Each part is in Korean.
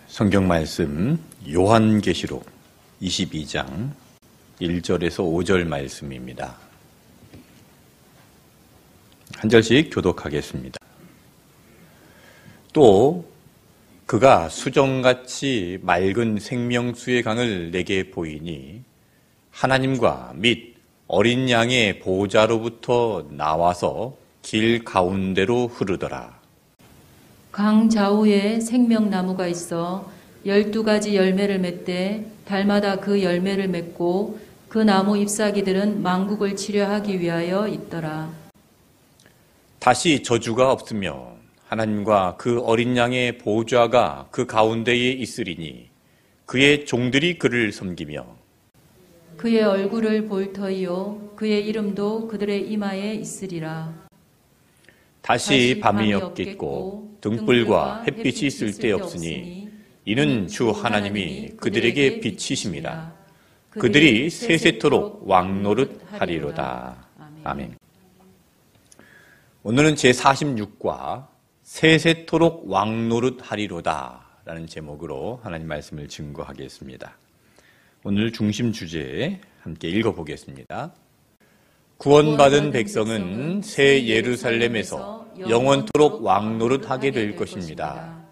성경 말씀 요한계시록 22장 1절에서 5절 말씀입니다. 한 절씩 교독하겠습니다. 또 그가 수정같이 맑은 생명수의 강을 내게 보이니 하나님과 및 어린 양의 보호자로부터 나와서 길 가운데로 흐르더라. 강 좌우에 생명나무가 있어 12가지 열매를 맺되 달마다 그 열매를 맺고 그 나무 잎사귀들은 만국을 치료하기 위하여 있더라. 다시 저주가 없으며 하나님과 그 어린 양의 보호자가 그 가운데에 있으리니 그의 종들이 그를 섬기며 그의 얼굴을 볼 터이요 그의 이름도 그들의 이마에 있으리라. 다시 밤이 없겠고 등불과 햇빛이 쓸데없으니 이는 주 하나님이 그들에게 빛이심이라. 그들이 세세토록 왕노릇하리로다. 아멘. 오늘은 제46과 세세토록 왕노릇하리로다 라는 제목으로 하나님 말씀을 증거하겠습니다. 오늘 중심 주제에 함께 읽어보겠습니다. 구원받은 백성은 새 예루살렘에서 영원토록 왕노릇하게 될 것입니다.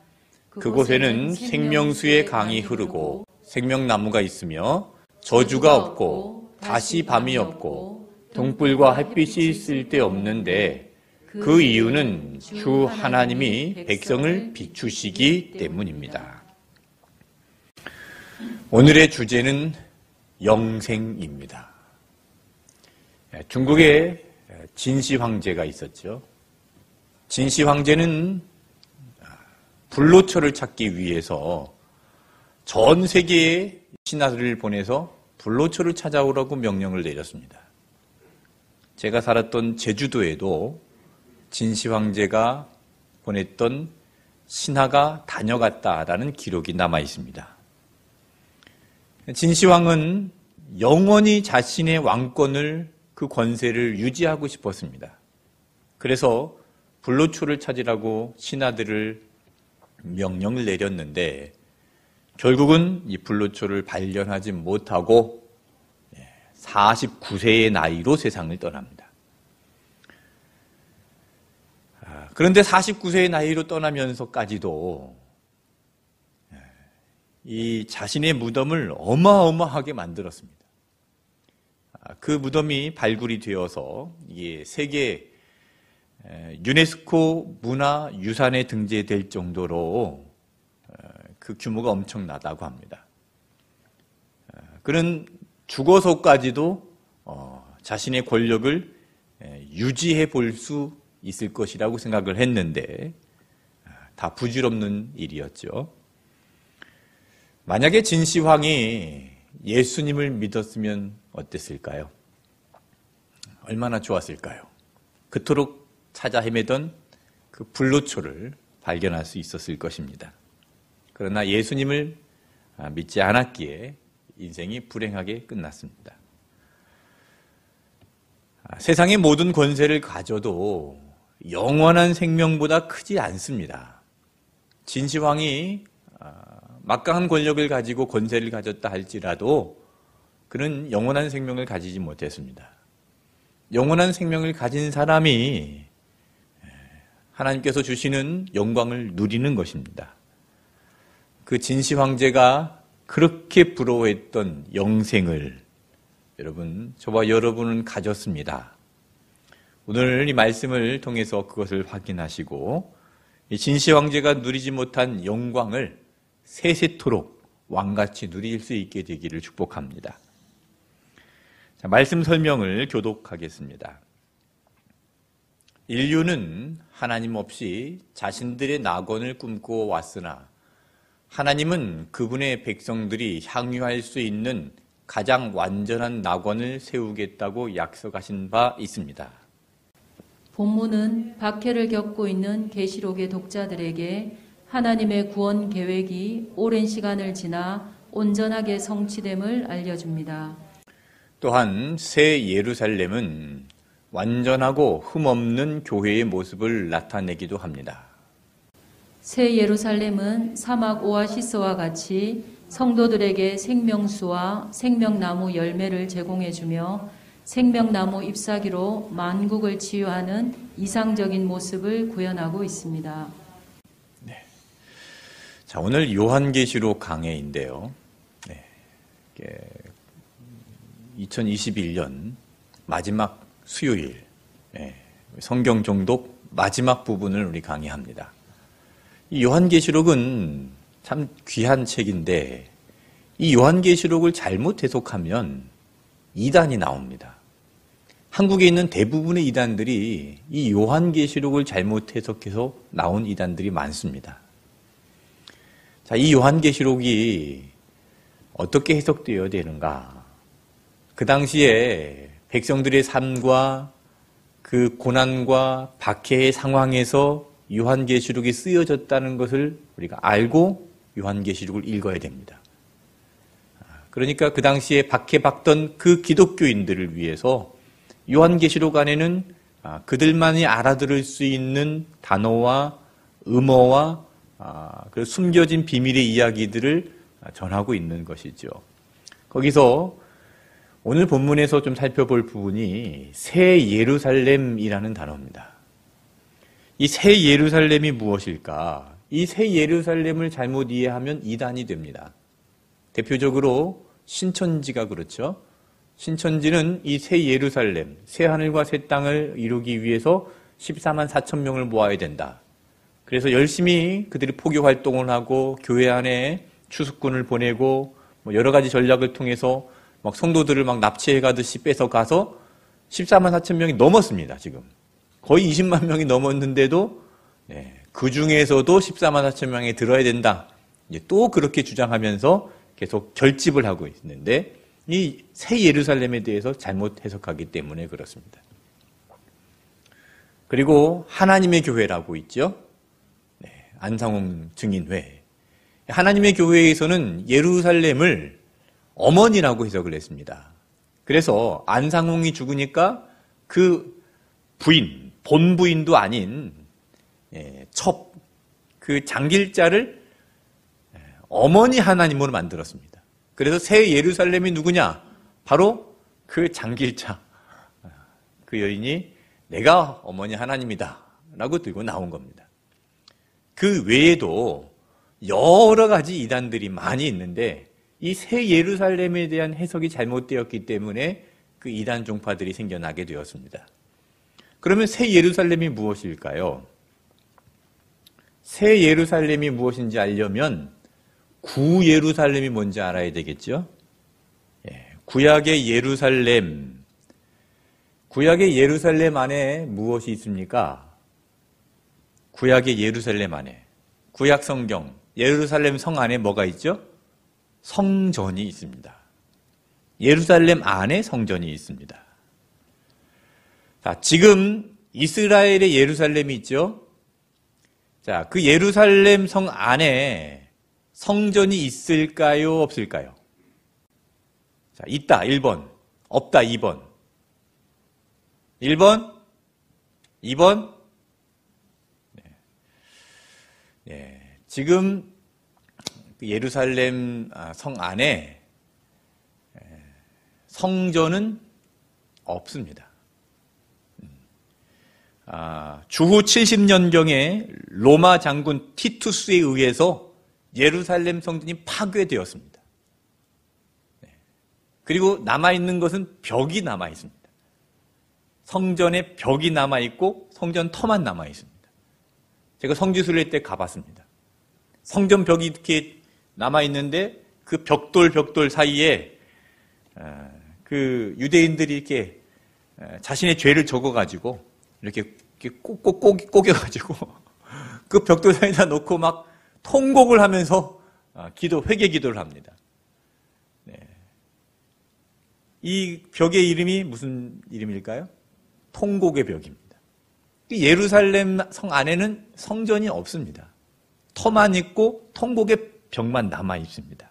그곳에는 생명수의 강이 흐르고 생명나무가 있으며 저주가 없고 다시 밤이 없고 등불과 햇빛이 쓸데없는데 그 이유는 주 하나님이 백성을 비추시기 때문입니다. 오늘의 주제는 영생입니다. 중국에 진시 황제가 있었죠. 진시 황제는 불로초를 찾기 위해서 전 세계의 신하들을 보내서 불로초를 찾아오라고 명령을 내렸습니다. 제가 살았던 제주도에도 진시 황제가 보냈던 신하가 다녀갔다라는 기록이 남아 있습니다. 진시 왕은 영원히 자신의 왕권을 그 권세를 유지하고 싶었습니다. 그래서 불로초를 찾으라고 신하들을 명령을 내렸는데 결국은 이 불로초를 발견하지 못하고 49세의 나이로 세상을 떠납니다. 그런데 49세의 나이로 떠나면서까지도 이 자신의 무덤을 어마어마하게 만들었습니다. 그 무덤이 발굴이 되어서 이게 세계 유네스코 문화유산에 등재될 정도로 그 규모가 엄청나다고 합니다. 그는 죽어서까지도 자신의 권력을 유지해 볼 수 있을 것이라고 생각을 했는데 다 부질없는 일이었죠. 만약에 진시황이 예수님을 믿었으면 어땠을까요? 얼마나 좋았을까요? 그토록 찾아 헤매던 그 불로초를 발견할 수 있었을 것입니다. 그러나 예수님을 믿지 않았기에 인생이 불행하게 끝났습니다. 세상의 모든 권세를 가져도 영원한 생명보다 크지 않습니다. 진시황이 막강한 권력을 가지고 권세를 가졌다 할지라도 그는 영원한 생명을 가지지 못했습니다. 영원한 생명을 가진 사람이 하나님께서 주시는 영광을 누리는 것입니다. 그 진시 황제가 그렇게 부러워했던 영생을 여러분, 저와 여러분은 가졌습니다. 오늘 이 말씀을 통해서 그것을 확인하시고 이 진시 황제가 누리지 못한 영광을 세세토록 왕같이 누릴 수 있게 되기를 축복합니다. 자, 말씀 설명을 교독하겠습니다. 인류는 하나님 없이 자신들의 낙원을 꿈꾸어 왔으나 하나님은 그분의 백성들이 향유할 수 있는 가장 완전한 낙원을 세우겠다고 약속하신 바 있습니다. 본문은 박해를 겪고 있는 계시록의 독자들에게 하나님의 구원 계획이 오랜 시간을 지나 온전하게 성취됨을 알려줍니다. 또한 새 예루살렘은 완전하고 흠없는 교회의 모습을 나타내기도 합니다. 새 예루살렘은 사막 오아시스와 같이 성도들에게 생명수와 생명나무 열매를 제공해주며 생명나무 잎사귀로 만국을 치유하는 이상적인 모습을 구현하고 있습니다. 자, 오늘 요한계시록 강해인데요. 2021년 마지막 수요일 성경 종독 마지막 부분을 우리 강의합니다. 이 요한계시록은 참 귀한 책인데 이 요한계시록을 잘못 해석하면 이단이 나옵니다. 한국에 있는 대부분의 이단들이 이 요한계시록을 잘못 해석해서 나온 이단들이 많습니다. 자, 이 요한계시록이 어떻게 해석되어야 되는가? 그 당시에 백성들의 삶과 그 고난과 박해의 상황에서 요한계시록이 쓰여졌다는 것을 우리가 알고 요한계시록을 읽어야 됩니다. 그러니까 그 당시에 박해받던 그 기독교인들을 위해서 요한계시록 안에는 그들만이 알아들을 수 있는 단어와 음어와 그 숨겨진 비밀의 이야기들을 전하고 있는 것이죠. 거기서 오늘 본문에서 좀 살펴볼 부분이 새 예루살렘이라는 단어입니다. 이 새 예루살렘이 무엇일까? 이 새 예루살렘을 잘못 이해하면 이단이 됩니다. 대표적으로 신천지가 그렇죠. 신천지는 이 새 예루살렘, 새 하늘과 새 땅을 이루기 위해서 14만 4천 명을 모아야 된다. 그래서 열심히 그들이 포교 활동을 하고 교회 안에 추수꾼을 보내고 여러 가지 전략을 통해서 막 성도들을 막 납치해 가듯이 뺏어 가서 14만 4천 명이 넘었습니다. 지금 거의 20만 명이 넘었는데도 그 중에서도 14만 4천 명에 들어야 된다. 이제 또 그렇게 주장하면서 계속 결집을 하고 있는데 이 새 예루살렘에 대해서 잘못 해석하기 때문에 그렇습니다. 그리고 하나님의 교회라고 있죠. 안상홍 증인회. 하나님의 교회에서는 예루살렘을 어머니라고 해석을 했습니다. 그래서 안상홍이 죽으니까 그 부인, 본부인도 아닌 첩, 그 장길자를 어머니 하나님으로 만들었습니다. 그래서 새 예루살렘이 누구냐? 바로 그 장길자. 그 여인이 내가 어머니 하나님이다 라고 들고 나온 겁니다. 그 외에도 여러 가지 이단들이 많이 있는데 이 새 예루살렘에 대한 해석이 잘못되었기 때문에 그 이단 종파들이 생겨나게 되었습니다. 그러면 새 예루살렘이 무엇일까요? 새 예루살렘이 무엇인지 알려면 구 예루살렘이 뭔지 알아야 되겠죠? 구약의 예루살렘. 구약의 예루살렘 안에 무엇이 있습니까? 구약의 예루살렘 안에. 구약 성경, 예루살렘 성 안에 뭐가 있죠? 성전이 있습니다. 예루살렘 안에 성전이 있습니다. 자, 지금 이스라엘의 예루살렘이 있죠? 자, 그 예루살렘 성 안에 성전이 있을까요? 없을까요? 자, 있다, 1번. 없다, 2번. 1번? 2번? 지금 예루살렘 성 안에 성전은 없습니다. 주후 70년경에 로마 장군 티투스에 의해서 예루살렘 성전이 파괴되었습니다. 그리고 남아있는 것은 벽이 남아있습니다. 성전에 벽이 남아있고 성전 터만 남아있습니다. 제가 성지순례 때 가봤습니다. 성전 벽이 이렇게 남아있는데 그 벽돌 사이에 그 유대인들이 이렇게 자신의 죄를 적어가지고 이렇게 꼭꼭 꼬겨가지고 그 벽돌 사이에다 놓고 막 통곡을 하면서 회개 기도를 합니다. 이 벽의 이름이 무슨 이름일까요? 통곡의 벽입니다. 예루살렘 성 안에는 성전이 없습니다. 터만 있고 통곡의 벽만 남아 있습니다.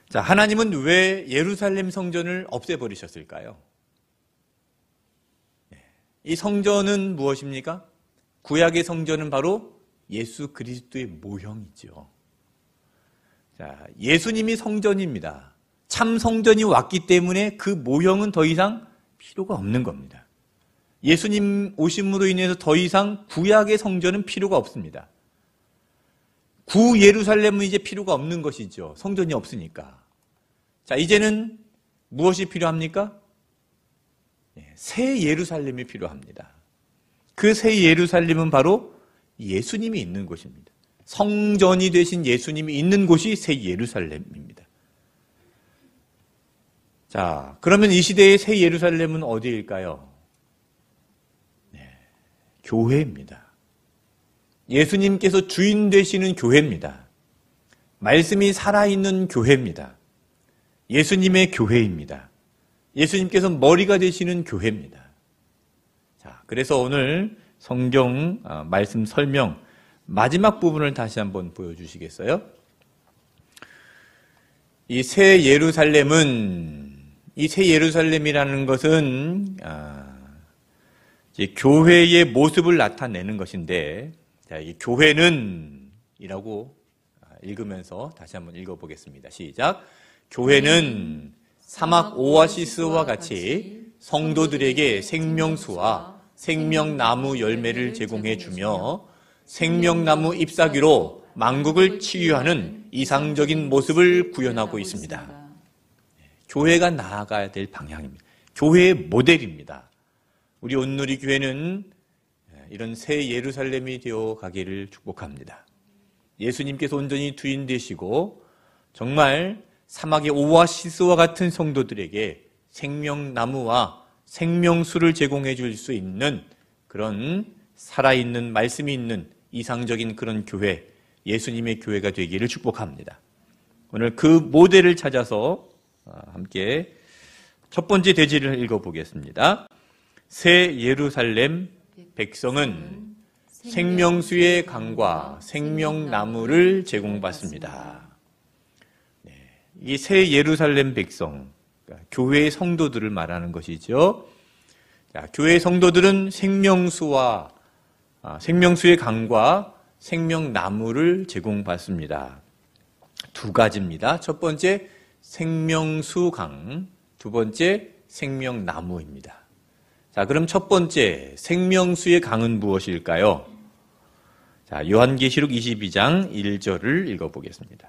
자, 하나님은 왜 예루살렘 성전을 없애버리셨을까요? 이 성전은 무엇입니까? 구약의 성전은 바로 예수 그리스도의 모형이죠. 자, 예수님이 성전입니다. 참 성전이 왔기 때문에 그 모형은 더 이상 필요가 없는 겁니다. 예수님 오심으로 인해서 더 이상 구약의 성전은 필요가 없습니다. 구 예루살렘은 이제 필요가 없는 것이죠. 성전이 없으니까. 자, 이제는 무엇이 필요합니까? 새 예루살렘이 필요합니다. 그 새 예루살렘은 바로 예수님이 있는 곳입니다. 성전이 되신 예수님이 있는 곳이 새 예루살렘입니다. 자, 그러면 이 시대의 새 예루살렘은 어디일까요? 교회입니다. 예수님께서 주인 되시는 교회입니다. 말씀이 살아있는 교회입니다. 예수님의 교회입니다. 예수님께서 머리가 되시는 교회입니다. 자, 그래서 오늘 성경 말씀 설명 마지막 부분을 다시 한번 보여주시겠어요? 이 새 예루살렘이라는 것은 이제 교회의 모습을 나타내는 것인데, 자, 이 교회는 이라고 읽으면서 다시 한번 읽어보겠습니다. 시작. 교회는 사막 오아시스와 같이 성도들에게 생명수와 생명나무 열매를 제공해 주며 생명나무 잎사귀로 만국을 치유하는 이상적인 모습을 구현하고 있습니다. 교회가 나아가야 될 방향입니다. 교회의 모델입니다. 우리 온누리 교회는 이런 새 예루살렘이 되어 가기를 축복합니다. 예수님께서 온전히 주인 되시고 정말 사막의 오아시스와 같은 성도들에게 생명나무와 생명수를 제공해 줄 수 있는 그런 살아있는 말씀이 있는 이상적인 그런 교회, 예수님의 교회가 되기를 축복합니다. 오늘 그 모델을 찾아서 함께 첫 번째 대지를 읽어보겠습니다. 새 예루살렘 백성은 생명수의 강과 생명나무를 제공받습니다. 이 새 예루살렘 백성, 그러니까 교회의 성도들을 말하는 것이죠. 자, 교회의 성도들은 생명수의 강과 생명나무를 제공받습니다. 두 가지입니다. 첫 번째 생명수 강, 두 번째 생명나무입니다. 자, 그럼 첫 번째 생명수의 강은 무엇일까요? 자, 요한계시록 22장 1절을 읽어보겠습니다.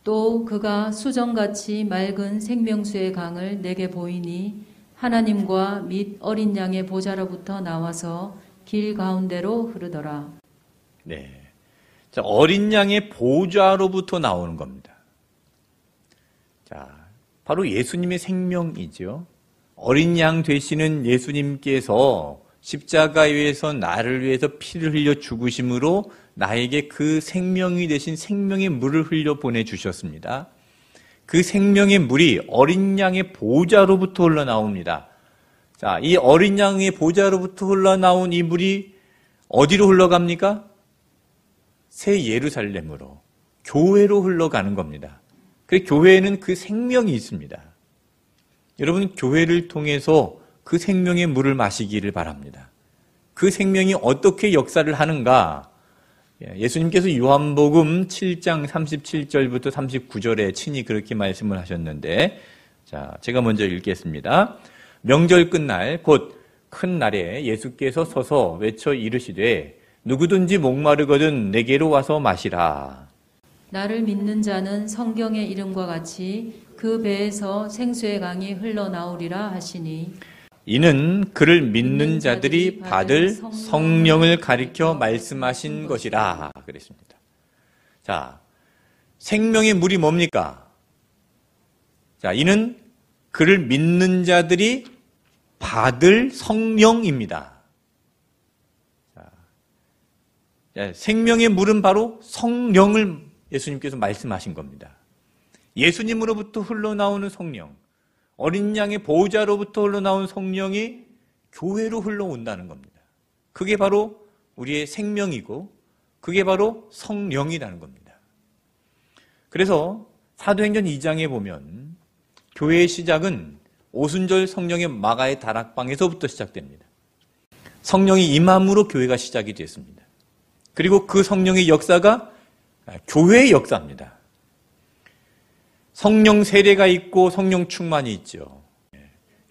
또 그가 수정같이 맑은 생명수의 강을 내게 보이니 하나님과 및 어린 양의 보좌로부터 나와서 길 가운데로 흐르더라. 네, 자, 어린 양의 보좌로부터 나오는 겁니다. 자, 바로 예수님의 생명이죠. 어린 양 되시는 예수님께서 십자가에서 나를 위해서 피를 흘려 죽으심으로 나에게 그 생명이 되신 생명의 물을 흘려 보내주셨습니다. 그 생명의 물이 어린 양의 보좌로부터 흘러나옵니다. 자, 이 어린 양의 보좌로부터 흘러나온 이 물이 어디로 흘러갑니까? 새 예루살렘으로, 교회로 흘러가는 겁니다. 그래서 교회에는 그 생명이 있습니다. 여러분, 교회를 통해서 그 생명의 물을 마시기를 바랍니다. 그 생명이 어떻게 역사를 하는가? 예수님께서 요한복음 7장 37절부터 39절에 친히 그렇게 말씀을 하셨는데, 자, 제가 먼저 읽겠습니다. 명절 끝날 곧 큰 날에 예수께서 서서 외쳐 이르시되 누구든지 목마르거든 내게로 와서 마시라. 나를 믿는 자는 성경의 이름과 같이 그 배에서 생수의 강이 흘러나오리라 하시니 이는 그를 믿는 자들이 받을 성령을 가리켜 말씀하신 것이라 그랬습니다. 자, 생명의 물이 뭡니까? 자, 이는 그를 믿는 자들이 받을 성령입니다. 자, 생명의 물은 바로 성령을 예수님께서 말씀하신 겁니다. 예수님으로부터 흘러나오는 성령, 어린 양의 보호자로부터 흘러나온 성령이 교회로 흘러온다는 겁니다. 그게 바로 우리의 생명이고 그게 바로 성령이라는 겁니다. 그래서 사도행전 2장에 보면 교회의 시작은 오순절 성령의 마가의 다락방에서부터 시작됩니다. 성령이 임함으로 교회가 시작이 됐습니다. 그리고 그 성령의 역사가 교회의 역사입니다. 성령 세례가 있고 성령 충만이 있죠.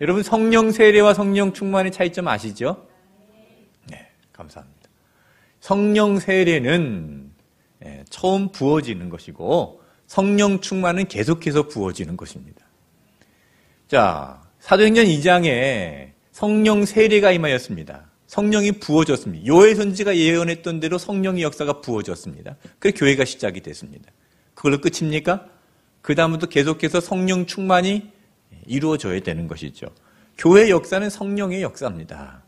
여러분 성령 세례와 성령 충만의 차이점 아시죠? 네, 감사합니다. 성령 세례는 처음 부어지는 것이고 성령 충만은 계속해서 부어지는 것입니다. 자, 사도행전 2장에 성령 세례가 임하였습니다. 성령이 부어졌습니다. 요엘 선지가 예언했던 대로 성령의 역사가 부어졌습니다. 그래서 교회가 시작이 됐습니다. 그걸로 끝입니까? 그 다음부터 계속해서 성령 충만이 이루어져야 되는 것이죠. 교회의 역사는 성령의 역사입니다.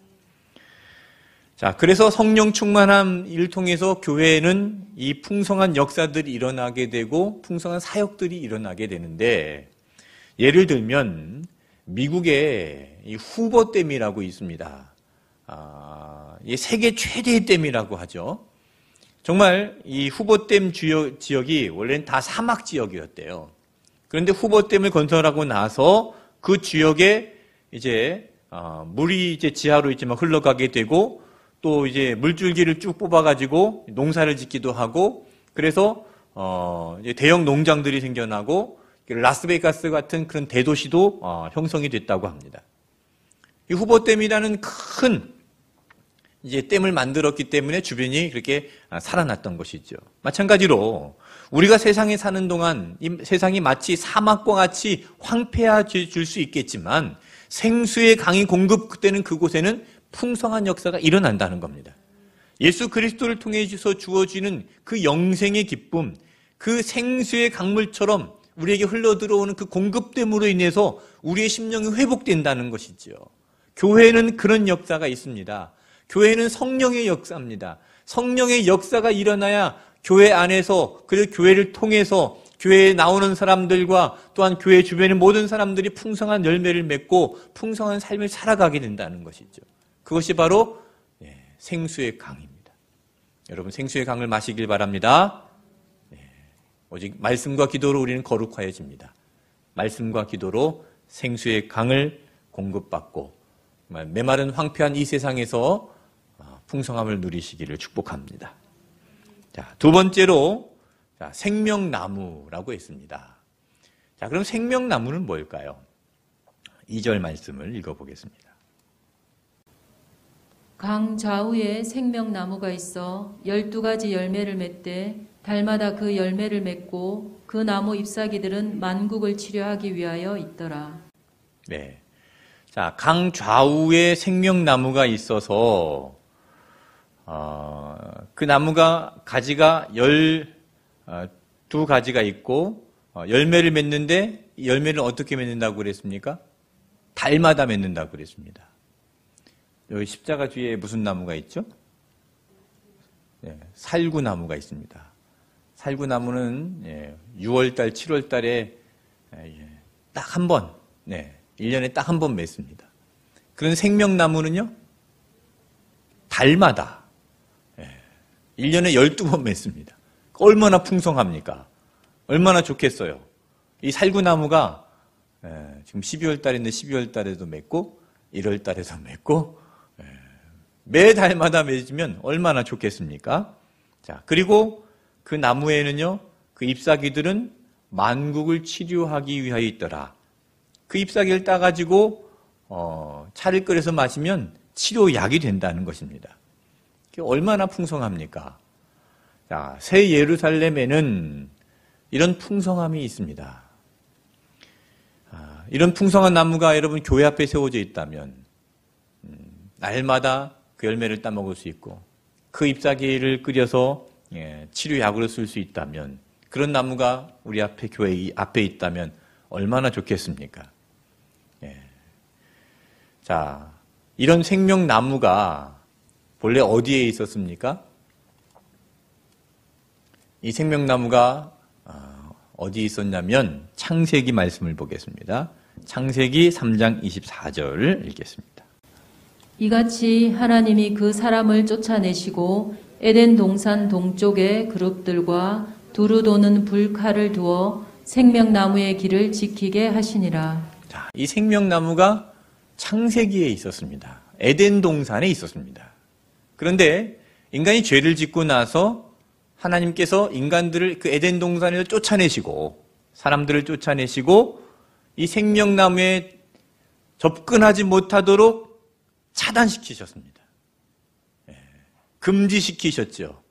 자, 그래서 성령 충만함을 통해서 교회에는 이 풍성한 역사들이 일어나게 되고 풍성한 사역들이 일어나게 되는데, 예를 들면 미국에 이 후보댐이라고 있습니다. 이 세계 최대의 댐이라고 하죠. 정말 이 후보댐 지역이 원래는 다 사막 지역이었대요. 그런데 후보댐을 건설하고 나서 그 지역에 이제 물이 이제 지하로 있지만 흘러가게 되고 또 이제 물줄기를 쭉 뽑아가지고 농사를 짓기도 하고 그래서 이제 대형 농장들이 생겨나고 라스베가스 같은 그런 대도시도 형성이 됐다고 합니다. 이 후보댐이라는 큰 이제 댐을 만들었기 때문에 주변이 그렇게 살아났던 것이죠. 마찬가지로 우리가 세상에 사는 동안 이 세상이 마치 사막과 같이 황폐해질 수 있겠지만 생수의 강이 공급되는 그곳에는 풍성한 역사가 일어난다는 겁니다. 예수 그리스도를 통해서 주어지는 그 영생의 기쁨, 그 생수의 강물처럼 우리에게 흘러들어오는 그 공급됨으로 인해서 우리의 심령이 회복된다는 것이죠. 교회는 그런 역사가 있습니다. 교회는 성령의 역사입니다. 성령의 역사가 일어나야 교회 안에서 그리고 교회를 통해서 교회에 나오는 사람들과 또한 교회 주변의 모든 사람들이 풍성한 열매를 맺고 풍성한 삶을 살아가게 된다는 것이죠. 그것이 바로 생수의 강입니다. 여러분 생수의 강을 마시길 바랍니다. 오직 말씀과 기도로 우리는 거룩하여집니다. 말씀과 기도로 생수의 강을 공급받고 메마른 황폐한 이 세상에서 풍성함을 누리시기를 축복합니다. 자, 두 번째로 생명나무라고 했습니다. 자, 그럼 생명나무는 뭘까요? 2절 말씀을 읽어보겠습니다. 강 좌우에 생명나무가 있어 12가지 열매를 맺되 달마다 그 열매를 맺고 그 나무 잎사귀들은 만국을 치료하기 위하여 있더라. 네. 자, 강 좌우에 생명나무가 있어서 그 나무가 가지가 12가지가 있고 열매를 맺는데 이 열매를 어떻게 맺는다고 그랬습니까? 달마다 맺는다고 그랬습니다. 여기 십자가 뒤에 무슨 나무가 있죠? 네, 살구나무가 있습니다. 살구나무는 6월달, 7월달에 딱 한 번, 1년에 딱 한 번 맺습니다. 그런 생명나무는요, 달마다 1년에 12번 맺습니다. 얼마나 풍성합니까? 얼마나 좋겠어요. 이 살구나무가 지금 12월 달인데 12월 달에도 맺고 1월 달에도 맺고 매달마다 맺으면 얼마나 좋겠습니까? 자, 그리고 그 나무에는요, 그 잎사귀들은 만국을 치료하기 위하여 있더라. 그 잎사귀를 따가지고 차를 끓여서 마시면 치료약이 된다는 것입니다. 얼마나 풍성합니까? 자, 새 예루살렘에는 이런 풍성함이 있습니다. 이런 풍성한 나무가 여러분 교회 앞에 세워져 있다면 날마다 그 열매를 따먹을 수 있고 그 잎사귀를 끓여서 치료약으로 쓸 수 있다면 그런 나무가 우리 앞에 교회 앞에 있다면 얼마나 좋겠습니까? 자, 이런 생명나무가 본래 어디에 있었습니까? 이 생명나무가 어디에 있었냐면 창세기 말씀을 보겠습니다. 창세기 3장 24절을 읽겠습니다. 이같이 하나님이 그 사람을 쫓아내시고 에덴 동산 동쪽에 그룹들과 두루 도는 불칼을 두어 생명나무의 길을 지키게 하시니라. 자, 이 생명나무가 창세기에 있었습니다. 에덴 동산에 있었습니다. 그런데 인간이 죄를 짓고 나서 하나님께서 인간들을 그 에덴 동산에서 쫓아내시고 사람들을 쫓아내시고 이 생명나무에 접근하지 못하도록 차단시키셨습니다. 금지시키셨죠.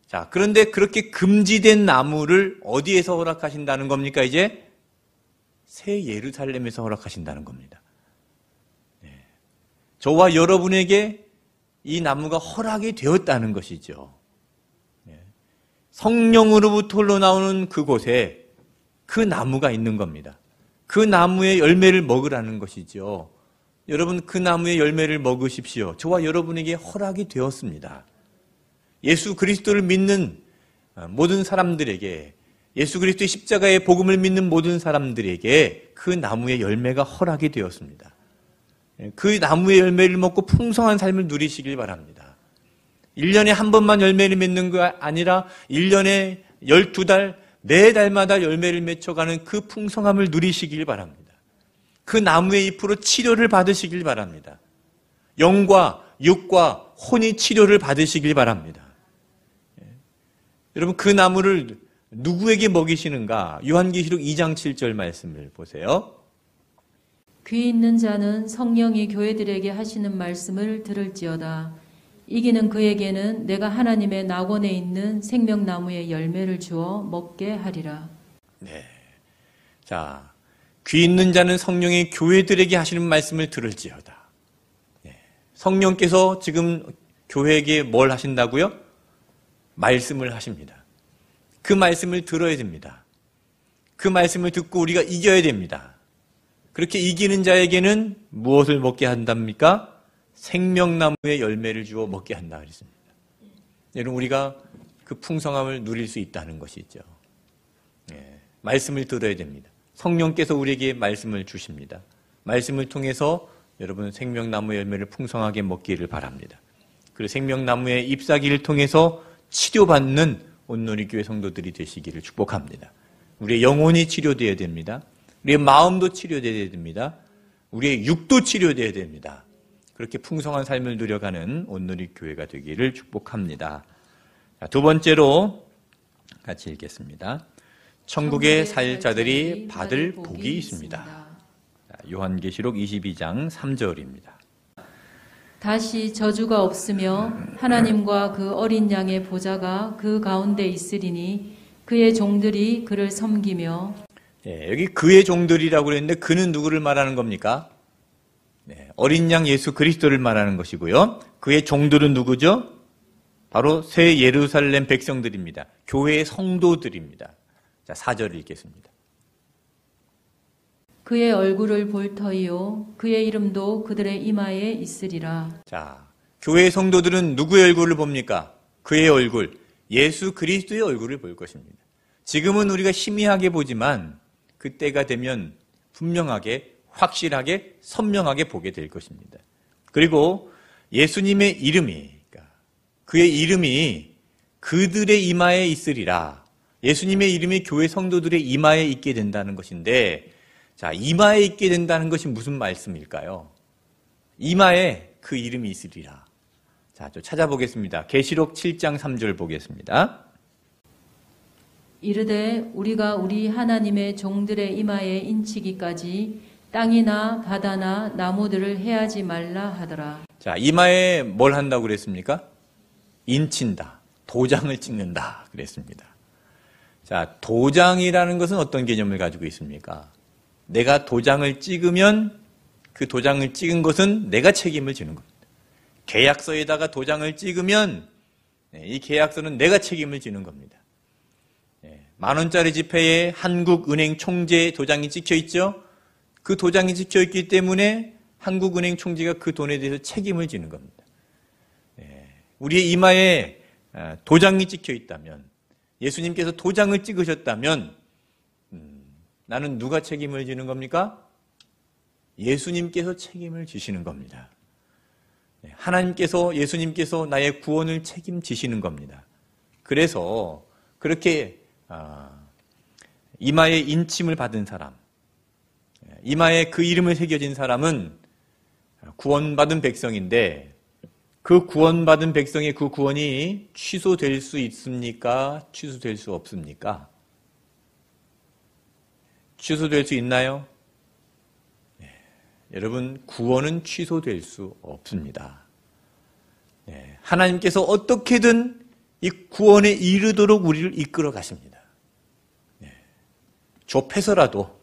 자, 그런데 그렇게 금지된 나무를 어디에서 허락하신다는 겁니까? 이제 새 예루살렘에서 허락하신다는 겁니다. 저와 여러분에게 이 나무가 허락이 되었다는 것이죠. 성령으로부터 흘러나오는 그곳에 그 나무가 있는 겁니다. 그 나무의 열매를 먹으라는 것이죠. 여러분, 그 나무의 열매를 먹으십시오. 저와 여러분에게 허락이 되었습니다. 예수 그리스도를 믿는 모든 사람들에게, 예수 그리스도의 십자가의 복음을 믿는 모든 사람들에게 그 나무의 열매가 허락이 되었습니다. 그 나무의 열매를 먹고 풍성한 삶을 누리시길 바랍니다. 1년에 한 번만 열매를 맺는 거 아니라 1년에 12달, 매달마다 열매를 맺혀가는 그 풍성함을 누리시길 바랍니다. 그 나무의 잎으로 치료를 받으시길 바랍니다. 영과 육과 혼이 치료를 받으시길 바랍니다. 여러분, 그 나무를 누구에게 먹이시는가? 요한계시록 2장 7절 말씀을 보세요. 귀 있는 자는 성령이 교회들에게 하시는 말씀을 들을지어다. 이기는 그에게는 내가 하나님의 낙원에 있는 생명나무의 열매를 주어 먹게 하리라. 네. 자, 귀 있는 자는 성령이 교회들에게 하시는 말씀을 들을지어다. 네. 성령께서 지금 교회에게 뭘 하신다고요? 말씀을 하십니다. 그 말씀을 들어야 됩니다. 그 말씀을 듣고 우리가 이겨야 됩니다. 그렇게 이기는 자에게는 무엇을 먹게 한답니까? 생명나무의 열매를 주어 먹게 한다 그랬습니다. 여러분, 우리가 그 풍성함을 누릴 수 있다는 것이죠. 말씀을 들어야 됩니다. 성령께서 우리에게 말씀을 주십니다. 말씀을 통해서 여러분 생명나무의 열매를 풍성하게 먹기를 바랍니다. 그리고 생명나무의 잎사귀를 통해서 치료받는 온누리교회 성도들이 되시기를 축복합니다. 우리의 영혼이 치료되어야 됩니다. 우리의 마음도 치료되어야 됩니다. 우리의 육도 치료되어야 됩니다. 그렇게 풍성한 삶을 누려가는 온누리교회가 되기를 축복합니다. 자, 두 번째로 같이 읽겠습니다. 천국에 살 자들이 받을 복이 있습니다. 자, 요한계시록 22장 3절입니다. 다시 저주가 없으며 하나님과 그 어린 양의 보좌가 그 가운데 있으리니 그의 종들이 그를 섬기며. 여기 그의 종들이라고 그랬는데 그는 누구를 말하는 겁니까? 어린 양 예수 그리스도를 말하는 것이고요. 그의 종들은 누구죠? 바로 새 예루살렘 백성들입니다. 교회의 성도들입니다. 자, 4절 읽겠습니다. 그의 얼굴을 볼 터이요 그의 이름도 그들의 이마에 있으리라. 자, 교회의 성도들은 누구의 얼굴을 봅니까? 그의 얼굴, 예수 그리스도의 얼굴을 볼 것입니다. 지금은 우리가 희미하게 보지만 그때가 되면 분명하게, 확실하게, 선명하게 보게 될 것입니다. 그리고 예수님의 이름이, 그의 이름이 그들의 이마에 있으리라. 예수님의 이름이 교회 성도들의 이마에 있게 된다는 것인데, 자, 이마에 있게 된다는 것이 무슨 말씀일까요? 이마에 그 이름이 있으리라. 자, 좀 찾아보겠습니다. 계시록 7장 3절 보겠습니다. 이르되 우리가 우리 하나님의 종들의 이마에 인치기까지 땅이나 바다나 나무들을 해하지 말라 하더라. 자, 이마에 뭘 한다고 그랬습니까? 인친다. 도장을 찍는다. 그랬습니다. 자, 도장이라는 것은 어떤 개념을 가지고 있습니까? 내가 도장을 찍으면 그 도장을 찍은 것은 내가 책임을 지는 겁니다. 계약서에다가 도장을 찍으면 이 계약서는 내가 책임을 지는 겁니다. 10,000원짜리 지폐에 한국은행 총재 도장이 찍혀 있죠? 그 도장이 찍혀 있기 때문에 한국은행 총재가 그 돈에 대해서 책임을 지는 겁니다. 우리의 이마에 도장이 찍혀 있다면, 예수님께서 도장을 찍으셨다면 나는 누가 책임을 지는 겁니까? 예수님께서 책임을 지시는 겁니다. 하나님께서, 예수님께서 나의 구원을 책임지시는 겁니다. 그래서 그렇게 이마에 인침을 받은 사람, 이마에 그 이름을 새겨진 사람은 구원받은 백성인데 그 구원받은 백성의 그 구원이 취소될 수 있습니까? 취소될 수 없습니까? 취소될 수 있나요? 네. 여러분, 구원은 취소될 수 없습니다. 네. 하나님께서 어떻게든 이 구원에 이르도록 우리를 이끌어 가십니다. 네. 좁혀서라도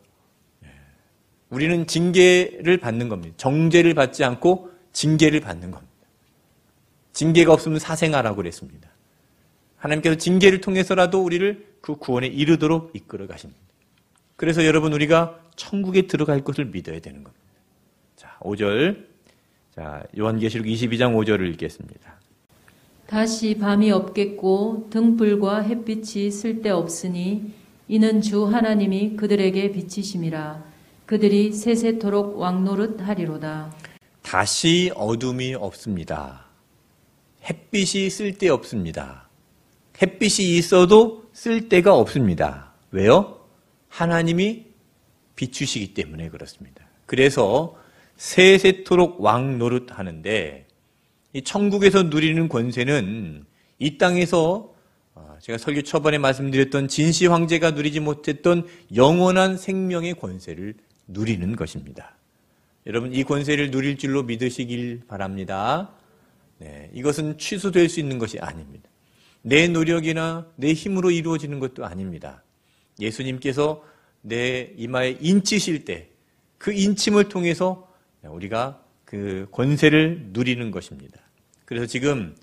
우리는 징계를 받는 겁니다. 정죄를 받지 않고 징계를 받는 겁니다. 징계가 없으면 사생아라고 그랬습니다. 하나님께서 징계를 통해서라도 우리를 그 구원에 이르도록 이끌어 가십니다. 그래서 여러분, 우리가 천국에 들어갈 것을 믿어야 되는 겁니다. 자, 5절. 자, 요한계시록 22장 5절을 읽겠습니다. 다시 밤이 없겠고 등불과 햇빛이 쓸데없으니 이는 주 하나님이 그들에게 비치심이라. 그들이 세세토록 왕노릇 하리로다. 다시 어둠이 없습니다. 햇빛이 쓸데없습니다. 햇빛이 있어도 쓸데가 없습니다. 왜요? 하나님이 비추시기 때문에 그렇습니다. 그래서 세세토록 왕노릇 하는데 이 천국에서 누리는 권세는 이 땅에서 제가 설교 초반에 말씀드렸던 진시 황제가 누리지 못했던 영원한 생명의 권세를 누리는 것입니다. 여러분, 이 권세를 누릴 줄로 믿으시길 바랍니다. 네, 이것은 취소될 수 있는 것이 아닙니다. 내 노력이나 내 힘으로 이루어지는 것도 아닙니다. 예수님께서 내 이마에 인치실 때 그 인침을 통해서 우리가 그 권세를 누리는 것입니다. 그래서 지금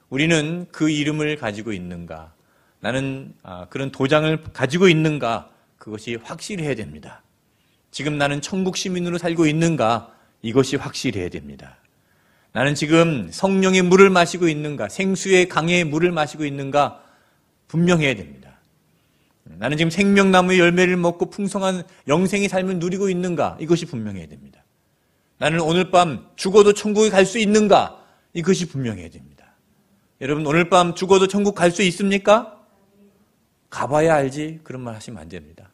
우리는 그 이름을 가지고 있는가, 나는 그런 도장을 가지고 있는가, 그것이 확실해야 됩니다. 지금 나는 천국 시민으로 살고 있는가, 이것이 확실해야 됩니다. 나는 지금 성령의 물을 마시고 있는가, 생수의 강의 물을 마시고 있는가, 분명해야 됩니다. 나는 지금 생명나무의 열매를 먹고 풍성한 영생의 삶을 누리고 있는가, 이것이 분명해야 됩니다. 나는 오늘 밤 죽어도 천국에 갈 수 있는가, 이것이 분명해야 됩니다. 여러분, 오늘 밤 죽어도 천국 갈 수 있습니까? 가봐야 알지, 그런 말 하시면 안 됩니다.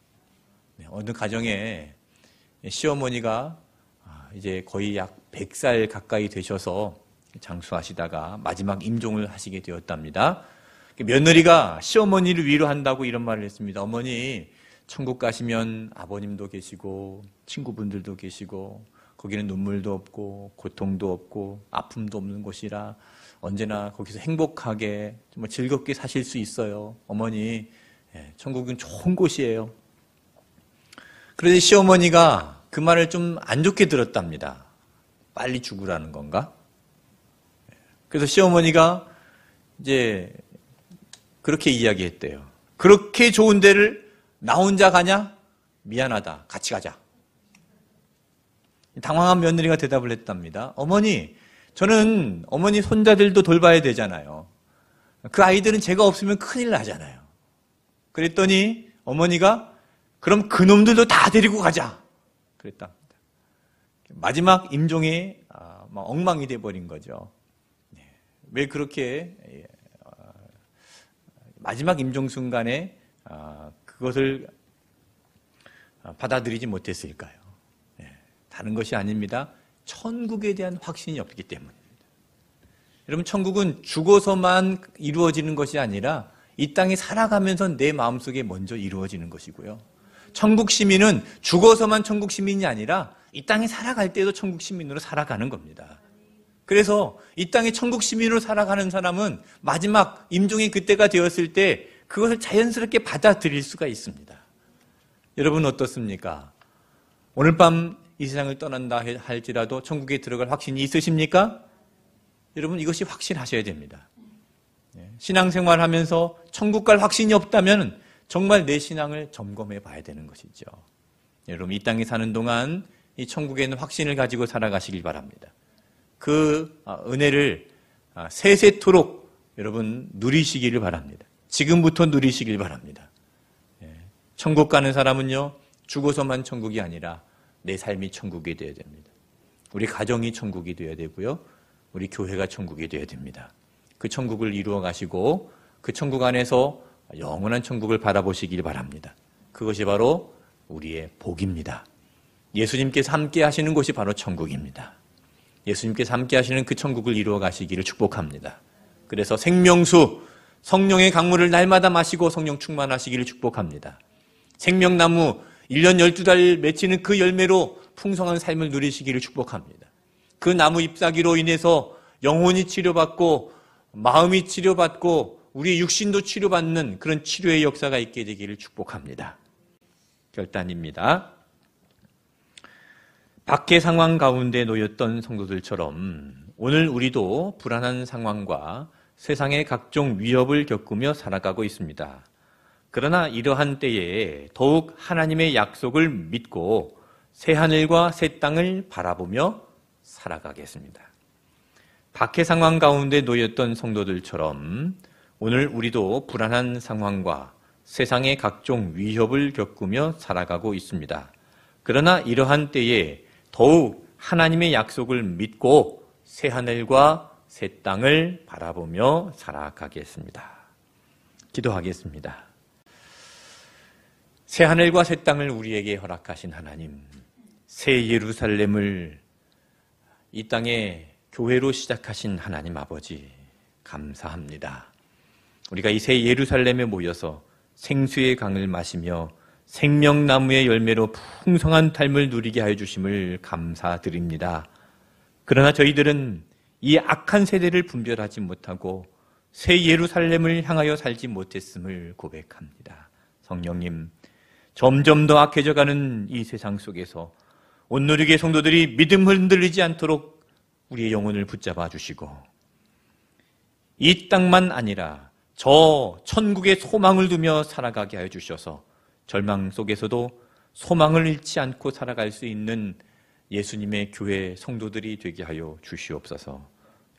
어느 가정에 시어머니가 이제 거의 약 100살 가까이 되셔서 장수하시다가 마지막 임종을 하시게 되었답니다. 며느리가 시어머니를 위로한다고 이런 말을 했습니다. 어머니, 천국 가시면 아버님도 계시고 친구분들도 계시고 거기는 눈물도 없고 고통도 없고 아픔도 없는 곳이라 언제나 거기서 행복하게 정말 즐겁게 사실 수 있어요. 어머니, 천국은 좋은 곳이에요. 그런데 시어머니가 그 말을 좀 안 좋게 들었답니다. 빨리 죽으라는 건가? 그래서 시어머니가 이제 그렇게 이야기했대요. 그렇게 좋은 데를 나 혼자 가냐? 미안하다. 같이 가자. 당황한 며느리가 대답을 했답니다. 어머니, 저는 어머니 손자들도 돌봐야 되잖아요. 그 아이들은 제가 없으면 큰일 나잖아요. 그랬더니 어머니가 그럼 그놈들도 다 데리고 가자. 그랬답니다. 마지막 임종이 엉망이 돼버린 거죠. 왜 그렇게 마지막 임종 순간에 그것을 받아들이지 못했을까요? 다른 것이 아닙니다. 천국에 대한 확신이 없기 때문입니다. 여러분, 천국은 죽어서만 이루어지는 것이 아니라 이 땅에 살아가면서 내 마음속에 먼저 이루어지는 것이고요. 천국 시민은 죽어서만 천국 시민이 아니라 이 땅에 살아갈 때도 천국 시민으로 살아가는 겁니다. 그래서 이 땅에 천국 시민으로 살아가는 사람은 마지막 임종이 그때가 되었을 때 그것을 자연스럽게 받아들일 수가 있습니다. 여러분 어떻습니까? 오늘 밤 이 세상을 떠난다 할지라도 천국에 들어갈 확신이 있으십니까? 여러분, 이것이 확실하셔야 됩니다. 신앙생활 하면서 천국 갈 확신이 없다면 정말 내 신앙을 점검해 봐야 되는 것이죠. 여러분, 이 땅에 사는 동안 이 천국에 있는 확신을 가지고 살아가시길 바랍니다. 그 은혜를 세세토록 여러분 누리시기를 바랍니다. 지금부터 누리시길 바랍니다. 천국 가는 사람은요, 죽어서만 천국이 아니라 내 삶이 천국이 되어야 됩니다. 우리 가정이 천국이 되어야 되고요. 우리 교회가 천국이 되어야 됩니다. 그 천국을 이루어 가시고 그 천국 안에서 영원한 천국을 바라보시길 바랍니다. 그것이 바로 우리의 복입니다. 예수님께서 함께 하시는 곳이 바로 천국입니다. 예수님께서 함께 하시는 그 천국을 이루어 가시기를 축복합니다. 그래서 생명수, 성령의 강물을 날마다 마시고 성령 충만하시기를 축복합니다. 생명나무 1년 12달 맺히는 그 열매로 풍성한 삶을 누리시기를 축복합니다. 그 나무 잎사귀로 인해서 영혼이 치료받고 마음이 치료받고 우리 육신도 치료받는 그런 치료의 역사가 있게 되기를 축복합니다. 결단입니다. 박해 상황 가운데 놓였던 성도들처럼 오늘 우리도 불안한 상황과 세상의 각종 위협을 겪으며 살아가고 있습니다. 그러나 이러한 때에 더욱 하나님의 약속을 믿고 새하늘과 새 땅을 바라보며 살아가겠습니다. 박해 상황 가운데 놓였던 성도들처럼 오늘 우리도 불안한 상황과 세상의 각종 위협을 겪으며 살아가고 있습니다. 그러나 이러한 때에 더욱 하나님의 약속을 믿고 새하늘과 새 땅을 바라보며 살아가겠습니다. 기도하겠습니다. 새하늘과 새 땅을 우리에게 허락하신 하나님, 새 예루살렘을 이 땅에 교회로 시작하신 하나님 아버지, 감사합니다. 우리가 이 새 예루살렘에 모여서 생수의 강을 마시며 생명나무의 열매로 풍성한 삶을 누리게 하여 주심을 감사드립니다. 그러나 저희들은 이 악한 세대를 분별하지 못하고 새 예루살렘을 향하여 살지 못했음을 고백합니다. 성령님, 점점 더 악해져가는 이 세상 속에서 온누리교회 성도들이 믿음 흔들리지 않도록 우리의 영혼을 붙잡아 주시고 이 땅만 아니라 저 천국의 소망을 두며 살아가게 하여 주셔서 절망 속에서도 소망을 잃지 않고 살아갈 수 있는 예수님의 교회 성도들이 되게 하여 주시옵소서.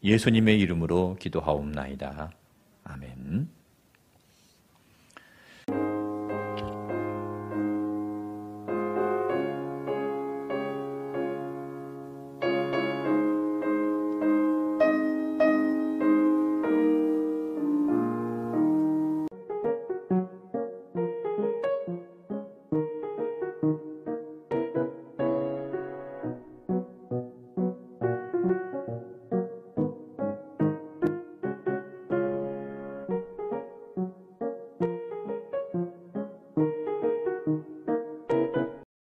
예수님의 이름으로 기도하옵나이다. 아멘.